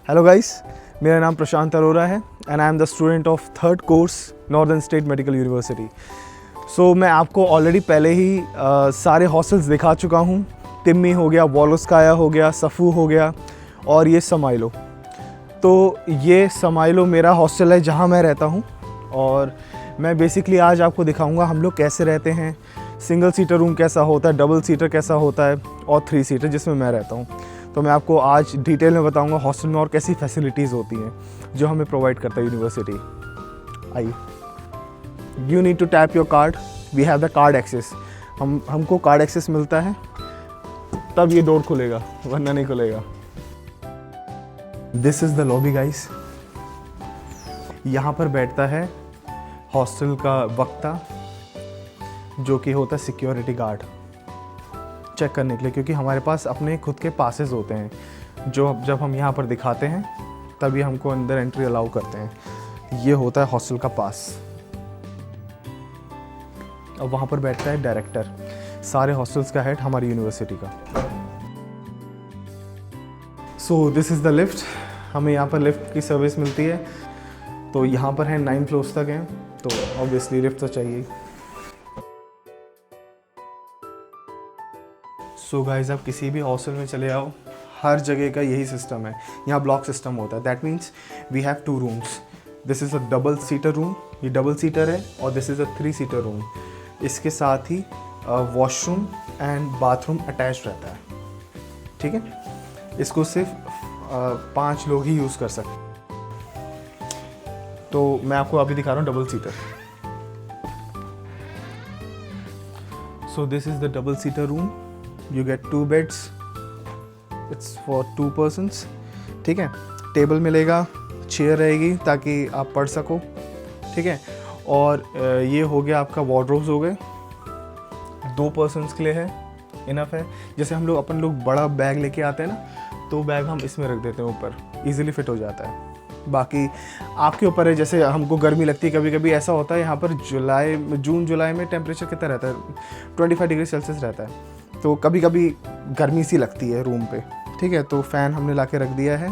Hello guys, मेरा नाम प्रशांत अरोरा है and I am the student of 3rd course northern state medical university. So मैं आपको ऑलरेडी पहले ही सारे हॉस्टल्स दिखा चुका हूँ। तिम्मी हो गया, वॉलोस्काया हो गया, सफ़ू हो गया और ये समाइलो। तो ये समाइलो मेरा हॉस्टल है जहाँ मैं रहता हूँ और मैं बेसिकली आज आपको दिखाऊंगा हम लोग कैसे रहते हैं, सिंगल सीटर रूम कैसा होता है, डबल सीटर कैसा होता है और 3 सीटर जिसमें मैं रहता हूँ। तो मैं आपको आज डिटेल में बताऊंगा हॉस्टल में और कैसी फैसिलिटीज़ होती हैं जो हमें प्रोवाइड करता है यूनिवर्सिटी। आइए, you need to tap your card, we have the card access. हमको कार्ड एक्सेस मिलता है तब ये डोर खुलेगा, वरना नहीं खुलेगा। This is the lobby guys. यहाँ पर बैठता है हॉस्टल का वक्ता जो कि होता है सिक्योरिटी गार्ड, चेक करने के लिए, क्योंकि हमारे पास अपने खुद के पासेस होते हैं जो जब हम यहाँ पर दिखाते हैं तभी हमको अंदर एंट्री अलाउ करते हैं। ये होता है हॉस्टल का पास। और वहाँ पर बैठता है डायरेक्टर, सारे हॉस्टल्स का हेड हमारी यूनिवर्सिटी का। So this is the lift. हमें यहाँ पर लिफ्ट की सर्विस मिलती है। तो यहाँ पर है 9 फ्लोर्स तक हैं, तो ऑब्वियसली लिफ्ट तो चाहिए। सो गाइस, आप किसी भी हॉस्टल में चले आओ, हर जगह का यही सिस्टम है। यहाँ ब्लॉक सिस्टम होता है। That means we have 2 rooms. This is a double seater room, ये डबल सीटर है, और this is a 3 seater room. इसके साथ ही वॉशरूम एंड बाथरूम अटैच रहता है। ठीक है, इसको सिर्फ 5 लोग ही यूज़ कर सकते। तो मैं आपको अभी दिखा रहा हूँ double seater. So this is the double seater room. You get 2 beds, it's for 2 persons। ठीक है, टेबल मिलेगा, चेयर रहेगी ताकि आप पढ़ सको। ठीक है, और ये हो गया आपका वार्डरोब्स हो गए, 2 पर्सन्स के लिए है, इनफ है। जैसे हम लोग अपन लोग बड़ा बैग लेके आते हैं ना, तो बैग हम इसमें रख देते हैं ऊपर, इजीली फिट हो जाता है। बाकी आपके ऊपर है, जैसे हमको गर्मी लगती है, कभी कभी ऐसा होता है यहाँ पर जून जुलाई में टेम्परेचर कितना रहता है, 25 डिग्री सेल्सियस रहता है। तो कभी कभी गर्मी सी लगती है रूम पे। ठीक है, तो फ़ैन हमने लाके रख दिया है,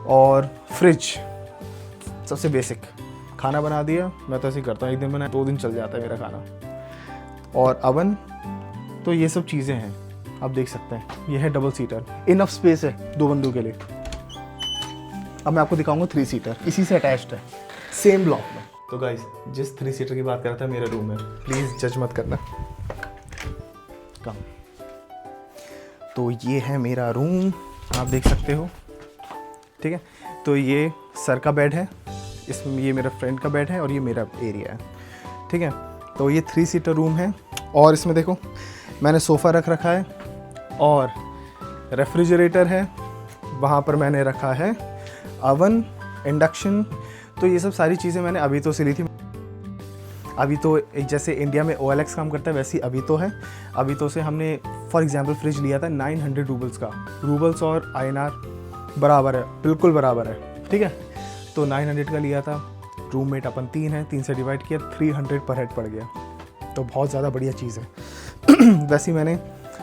और फ्रिज सबसे बेसिक। खाना बना दिया, मैं तो ऐसे ही करता हूँ, 1 दिन बनाया 2 दिन चल जाता है मेरा खाना। और अवन, तो ये सब चीज़ें हैं, आप देख सकते हैं। ये है डबल सीटर, इनफ स्पेस है 2 बंदों के लिए। अब मैं आपको दिखाऊंगा 3 सीटर, इसी से अटैच्ड है, सेम ब्लॉक में। तो गाइस, जिस 3 सीटर की बात कर रहा था मेरा रूम है, प्लीज़ जज मत करना। कम। तो ये है मेरा रूम, आप देख सकते हो। ठीक है, तो ये सर का बेड है, इसमें ये मेरा फ्रेंड का बेड है और ये मेरा एरिया है। ठीक है, तो ये 3 सीटर रूम है। और इसमें देखो, मैंने सोफ़ा रख रखा है और रेफ्रिजरेटर है। वहाँ पर मैंने रखा है अवन, इंडक्शन। तो ये सब सारी चीज़ें मैंने अभी तो से ली थी। अभी तो जैसे इंडिया में OLX काम करता है, वैसे ही अभी तो है। अभी तो से हमने फॉर एग्जांपल फ्रिज लिया था 900 रूबल्स का। रूबल्स और INR बराबर है, बिल्कुल बराबर है। ठीक है, तो 900 का लिया था। रूममेट अपन 3 हैं, 3 से डिवाइड किया, 300 पर हेड पड़ गया। तो बहुत ज़्यादा बढ़िया चीज़ है। वैसे ही मैंने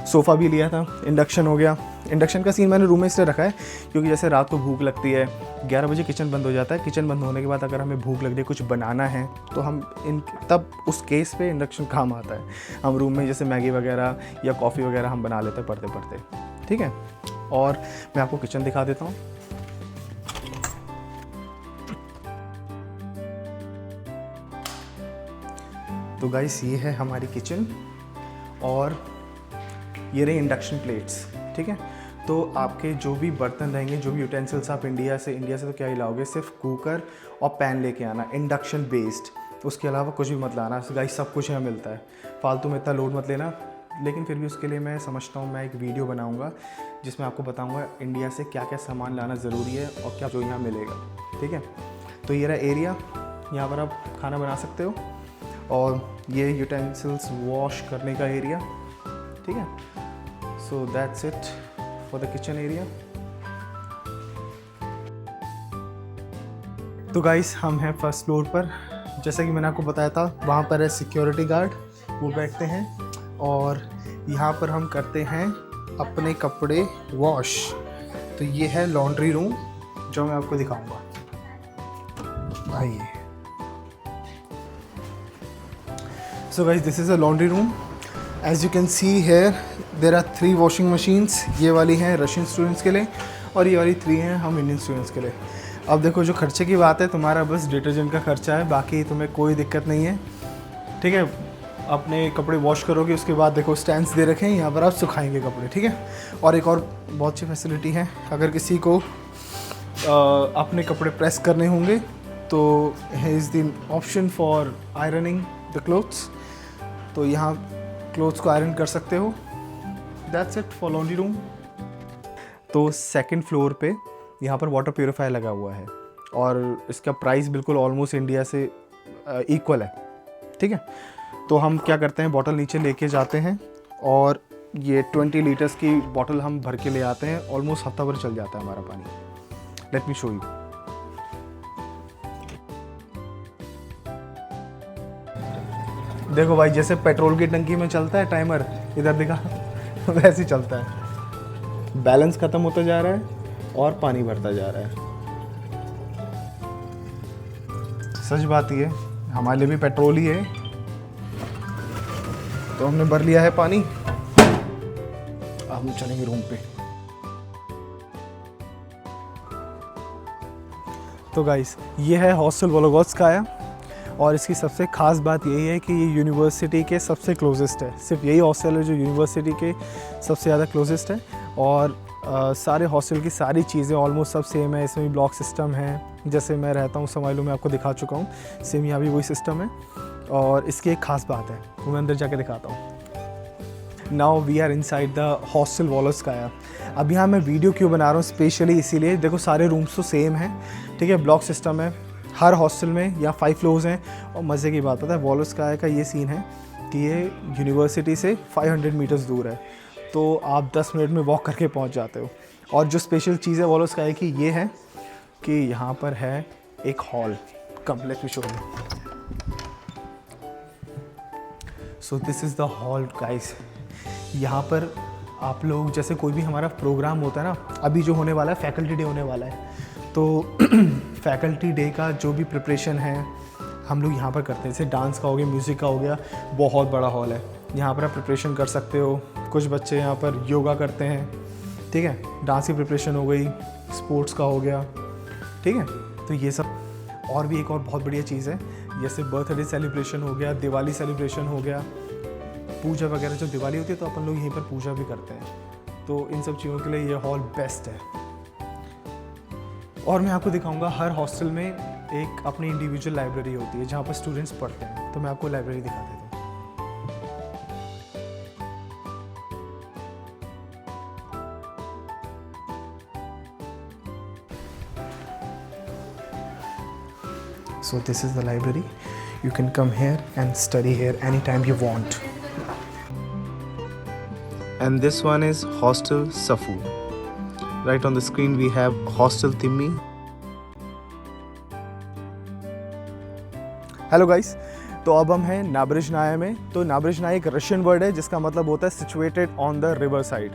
सोफ़ा भी लिया था। इंडक्शन हो गया। इंडक्शन का सीन मैंने रूम में इसलिए रखा है क्योंकि जैसे रात को भूख लगती है, 11 बजे किचन बंद हो जाता है। किचन बंद होने के बाद अगर हमें भूख लग रही है, कुछ बनाना है, तो हम तब उस केस पे इंडक्शन काम आता है। हम रूम में जैसे मैगी वगैरह या कॉफ़ी वगैरह हम बना लेते हैं पढ़ते पढ़ते। ठीक है, और मैं आपको किचन दिखा देता हूँ। तो गाइस, ये है हमारी किचन और ये रही इंडक्शन प्लेट्स। ठीक है, तो आपके जो भी बर्तन रहेंगे, जो भी यूटेंसिल्स आप इंडिया से तो क्या ही लाओगे, सिर्फ कुकर और पैन लेके आना, इंडक्शन बेस्ड। उसके अलावा कुछ भी मत लाना। गाइस, सब कुछ यहाँ मिलता है, फालतू में इतना लोड मत लेना। लेकिन फिर भी उसके लिए मैं समझता हूँ मैं एक वीडियो बनाऊँगा जिसमें आपको बताऊँगा इंडिया से क्या क्या सामान लाना ज़रूरी है और क्या जो यहाँ मिलेगा। ठीक है, तो ये रहा एरिया, यहाँ पर आप खाना बना सकते हो। और ये यूटेंसिल्स वॉश करने का एरिया। ठीक है, so that's it for the kitchen area. तो गाइस, हम हैं फर्स्ट फ्लोर पर। जैसा कि मैंने आपको बताया था, वहाँ पर है सिक्योरिटी गार्ड, वो बैठते हैं। और यहाँ पर हम करते हैं अपने कपड़े वॉश। तो ये है लॉन्ड्री रूम। जो मैं आपको दिखाऊंगा। आइए। So guys, this is a laundry room. As you can see here there are 3 washing machines. ये वाली हैं रशियन स्टूडेंट्स के लिए और ये वाली 3 हैं हम इंडियन स्टूडेंट्स के लिए। अब देखो, जो खर्चे की बात है, तुम्हारा बस डिटर्जेंट का खर्चा है, बाकी तुम्हें कोई दिक्कत नहीं है। ठीक है, अपने कपड़े वॉश करोगे, उसके बाद देखो स्टैंड्स दे रखे हैं, यहाँ पर आप सुखाएंगे कपड़े। ठीक है, और एक और बहुत अच्छी फैसिलिटी है, अगर किसी को अपने कपड़े प्रेस करने होंगे तो है is the option for ironing the clothes. तो यहाँ क्लोथ्स को आयरन कर सकते हो। That's it for laundry room. तो सेकंड फ्लोर पे यहाँ पर वाटर प्योरीफायर लगा हुआ है और इसका प्राइस बिल्कुल ऑलमोस्ट इंडिया से इक्वल है। ठीक है, तो हम क्या करते हैं, बॉटल नीचे लेके जाते हैं और ये 20 लीटर्स की बॉटल हम भर के ले आते हैं। ऑलमोस्ट हफ्ता भर चल जाता है हमारा पानी। Let me show you. देखो भाई, जैसे पेट्रोल की टंकी में चलता है टाइमर, इधर दिखा वैसे ही चलता है। बैलेंस ख़त्म होता जा रहा है और पानी भरता जा रहा है। सच बात ये, हमारे लिए भी पेट्रोल ही है। तो हमने भर लिया है पानी, अब हम चलेंगे रूम पे। तो गाइस, ये है हॉस्टल वोलोगोत्स्काया और इसकी सबसे ख़ास बात यही है कि ये यूनिवर्सिटी के सबसे क्लोजेस्ट है। सिर्फ यही हॉस्टल है जो यूनिवर्सिटी के सबसे ज़्यादा क्लोजेस्ट है। और सारे हॉस्टल की सारी चीज़ें ऑलमोस्ट सब सेम है। इसमें भी ब्लॉक सिस्टम है, जैसे मैं रहता हूँ समाइलो में, आपको दिखा चुका हूँ। सेम यहाँ भी वही सिस्टम है। और इसकी एक ख़ास बात है, वो मैं अंदर जाके दिखाता हूँ। Now we are inside the hostel Vologodskaya. अब यहाँ मैं वीडियो क्यों बना रहा हूँ स्पेशली इसीलिए, देखो सारे रूम्स तो सेम हैं। ठीक है, ब्लॉक सिस्टम है हर हॉस्टल में, या 5 फ्लोर्स हैं। और मज़े की बात पता है, वोलोगोत्स्काया का ये सीन है कि ये यूनिवर्सिटी से 500 मीटर्स दूर है, तो आप 10 मिनट में वॉक करके पहुंच जाते हो। और जो स्पेशल चीज़ है वोलोगोत्स्काया की ये है कि यहाँ पर है एक hall. Come let me show you. So this is the hall guys. यहाँ पर आप लोग, जैसे कोई भी हमारा प्रोग्राम होता है ना, अभी जो होने वाला है फैकल्टी डे होने वाला है, तो फैकल्टी डे का जो भी प्रिपरेशन है हम लोग यहाँ पर करते हैं। जैसे डांस का हो गया, म्यूज़िक का हो गया, बहुत बड़ा हॉल है, यहाँ पर आप प्रिपरेशन कर सकते हो। कुछ बच्चे यहाँ पर योगा करते हैं। ठीक है, डांस की प्रिपरेशन हो गई, स्पोर्ट्स का हो गया। ठीक है, तो ये सब। और भी एक और बहुत बढ़िया चीज़ है, जैसे बर्थडे सेलिब्रेशन हो गया, दिवाली सेलिब्रेशन हो गया, पूजा वगैरह। जो दिवाली होती है तो अपन लोग यहीं पर पूजा भी करते हैं। तो इन सब चीज़ों के लिए ये हॉल बेस्ट है। और मैं आपको दिखाऊंगा, हर हॉस्टल में एक अपनी इंडिविजुअल लाइब्रेरी होती है जहाँ पर स्टूडेंट्स पढ़ते हैं। तो मैं आपको लाइब्रेरी दिखा देता हूँ। So this is the library. You can come here and study here anytime you want. And this one is Hostel Safu. Right on the screen we have Hostel Timmi. Hello guys, तो अब हम हैं नाब्रिज़नाया में। तो नाब्रिज़नाया एक Russian word है जिसका मतलब होता है situated on the river side.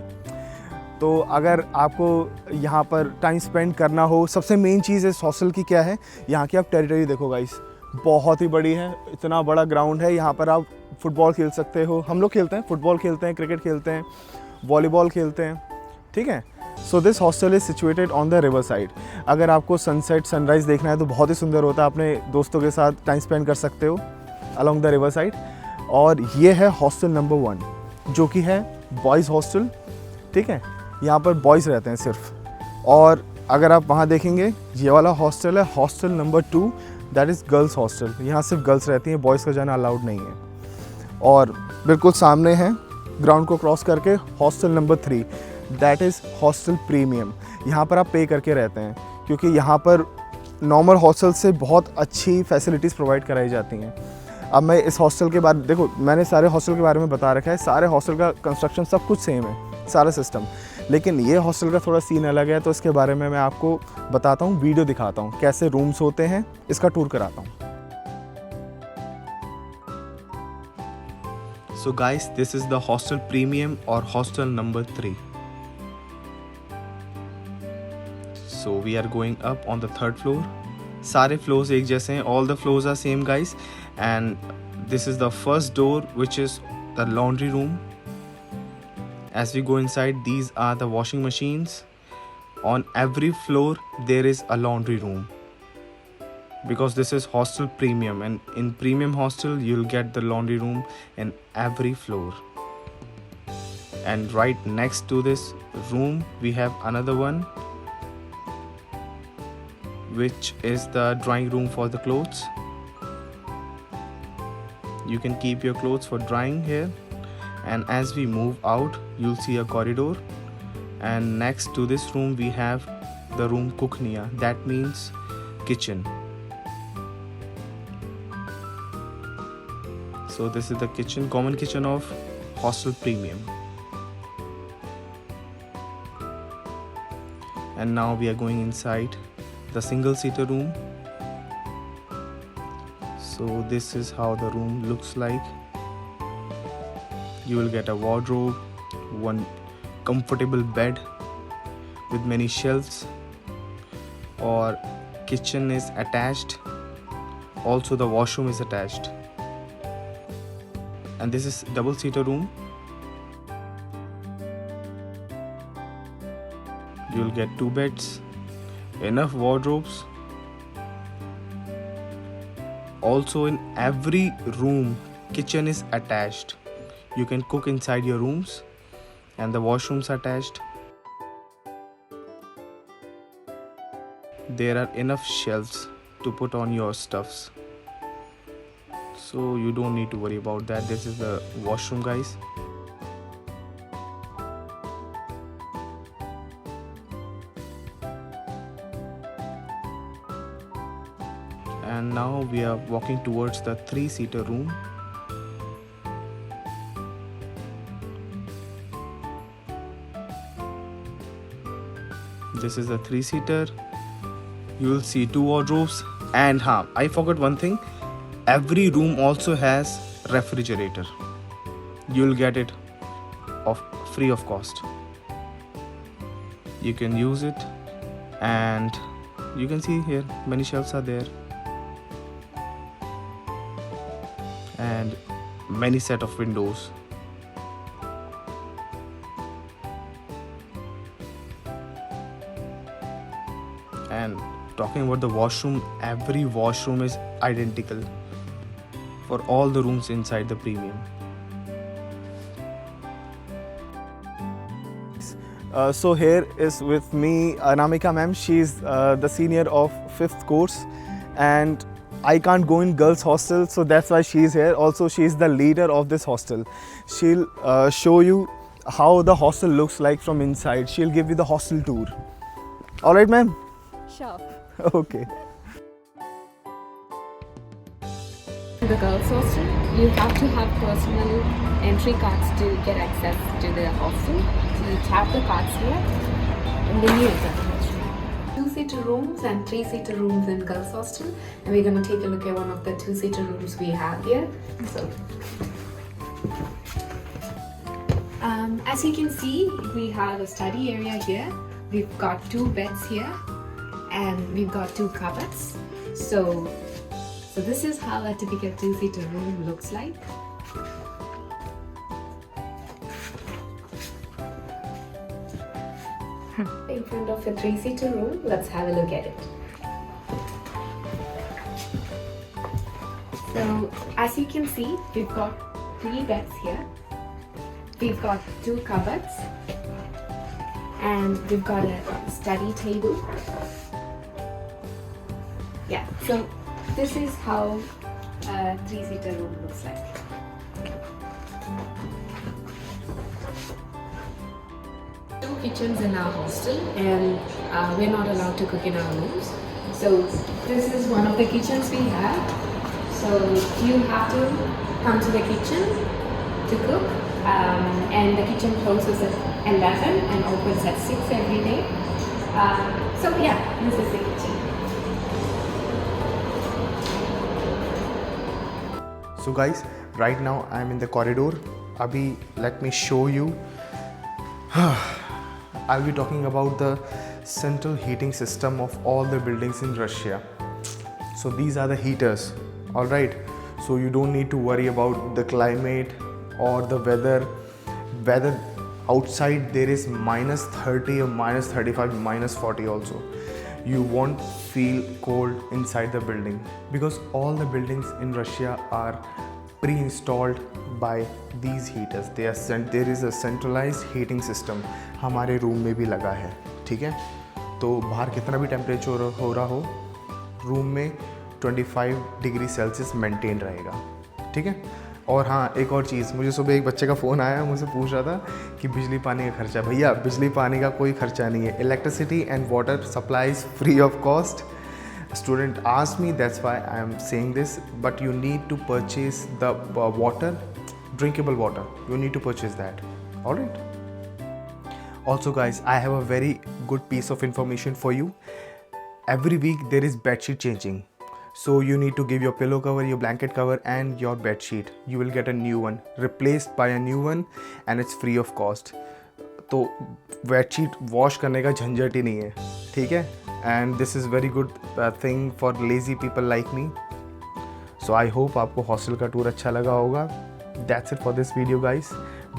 तो अगर आपको यहाँ पर टाइम स्पेंड करना हो, सबसे मेन चीज़ इस हॉस्टल की क्या है, यहाँ की आप टेरिटरी देखो गाइस, बहुत ही बड़ी है। इतना बड़ा ग्राउंड है, यहाँ पर आप फुटबॉल खेल सकते हो। हम लोग खेलते हैं, फुटबॉल खेलते हैं, क्रिकेट खेलते हैं, वॉलीबॉल खेलते हैं। ठीक है, so this hostel is situated on the river side. अगर आपको सनसेट सनराइज़ देखना है तो बहुत ही सुंदर होता है, अपने दोस्तों के साथ टाइम स्पेंड कर सकते हो अलॉन्ग द रिवर साइड। और ये है हॉस्टल नंबर 1 जो कि है बॉयज़ हॉस्टल। ठीक है, यहाँ पर बॉयज़ रहते हैं सिर्फ। और अगर आप वहाँ देखेंगे, ये वाला हॉस्टल है hostel number 2, that is girls hostel. यहाँ सिर्फ गर्ल्स रहती हैं, बॉयज़ का जाना अलाउड नहीं है। और बिल्कुल सामने है, ग्राउंड को क्रॉस करके, hostel number 3, that is hostel premium. यहाँ पर आप पे करके रहते हैं, क्योंकि यहाँ पर नॉर्मल हॉस्टल से बहुत अच्छी फैसिलिटीज़ प्रोवाइड कराई जाती हैं। अब मैं इस हॉस्टल के बारे, देखो मैंने सारे हॉस्टल के बारे में बता रखा है, सारे हॉस्टल का कंस्ट्रक्शन सब कुछ सेम है, सारा सिस्टम। लेकिन ये हॉस्टल का थोड़ा सीन अलग है, तो इसके बारे में मैं आपको बताता हूँ, वीडियो दिखाता हूँ, कैसे रूम्स होते हैं, इसका टूर कराता हूँ। So guys, this is the hostel premium or hostel number 3. So we are going up on the third floor. सारे floors एक जैसे हैं. All the floors are same, guys. And this is the first door, which is the laundry room. As we go inside, these are the washing machines. On every floor there is a laundry room, because this is hostel premium, and in premium hostel you'll get the laundry room in every floor. And right next to this room we have another one, which is the drying room for the clothes. You can keep your clothes for drying here. And as we move out, you'll see a corridor, and next to this room we have the room kukhnia, that means kitchen. So this is the kitchen, common kitchen of hostel premium. And now we are going inside the single seater room. So this is how the room looks like. You will get a wardrobe, one comfortable bed with many shelves, or kitchen is attached. Also the washroom is attached. And this is double seater room. You will get 2 beds, enough wardrobes. Also in every room, kitchen is attached. You can cook inside your rooms, and the washrooms are attached. There are enough shelves to put on your stuffs, so you don't need to worry about that. This is the washroom, guys. And now we are walking towards the 3-seater room. This is the 3-seater. You will see 2 wardrobes, and I forgot one thing. Every room also has refrigerator. You will get it free of cost. You can use it, and you can see here many shelves are there, and many set of windows. And talking about the washroom, every washroom is identical for all the rooms inside the premium. So here is with me Anamika ma'am. She's the senior of 5th course, and I can't go in girls hostel, so that's why she's here. Also, she's the leader of this hostel. She'll show you how the hostel looks like from inside. She'll give you the hostel tour. All right, ma'am? Sure. Okay. In the girls' hostel, you have to have personal entry cards to get access to the hostel. So you tap the cards here, and then you enter the hostel. 2-seater rooms and 3-seater rooms in girls' hostel, and we're going to take a look at one of the 2-seater rooms we have here. So, as you can see, we have a study area here. We've got 2 beds here, and we've got 2 cupboards. So this is how a typical 2-seater room looks like. In front of a 3-seater room, let's have a look at it. So as you can see, we've got 3 beds here. We've got 2 cupboards, and we've got a study table. Yeah, so this is how a 3-seater room looks like. Two kitchens in our hostel, and we're not allowed to cook in our rooms. So this is one of the kitchens we have. So you have to come to the kitchen to cook, and the kitchen closes at 11 and opens at 6 every day. So yeah, this is the kitchen. So guys, right now I'm in the corridor. Abhi, let me show you. I'll be talking about the central heating system of all the buildings in Russia. So these are the heaters, all right. So you don't need to worry about the climate or the weather. Whether outside there is -30 or -35, -40 also, you won't feel cold inside the building, because all the buildings in Russia are pre-installed by these heaters. There is a centralized heating system. हमारे room में भी लगा है, ठीक है. तो बाहर कितना भी टेम्परेचर हो रहा हो, रूम में 25 डिग्री सेल्सियस मेंटेन रहेगा, ठीक है. और हाँ, एक और चीज़, मुझे सुबह एक बच्चे का फ़ोन आया, मुझसे पूछ रहा था कि बिजली पानी का खर्चा. भैया बिजली पानी का कोई खर्चा नहीं है. Electricity and water supplies free of cost. Student asked me, that's why I am saying this, but you need to purchase the water, drinkable water. You need to purchase that. All right. Also guys, I have a very good piece of information for you. Every week there is bedsheet changing. So you need to give your pillow cover, your blanket cover and your bedsheet. You will get a new one, replaced by a new one, and it's free of cost. तो bedsheet wash करने का झंझट ही नहीं है, ठीक है. And this is very good thing for lazy people like me. So I hope आपको hostel का टूर अच्छा लगा होगा. That's it for this video guys.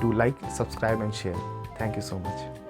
Do like, subscribe and share. Thank you so much.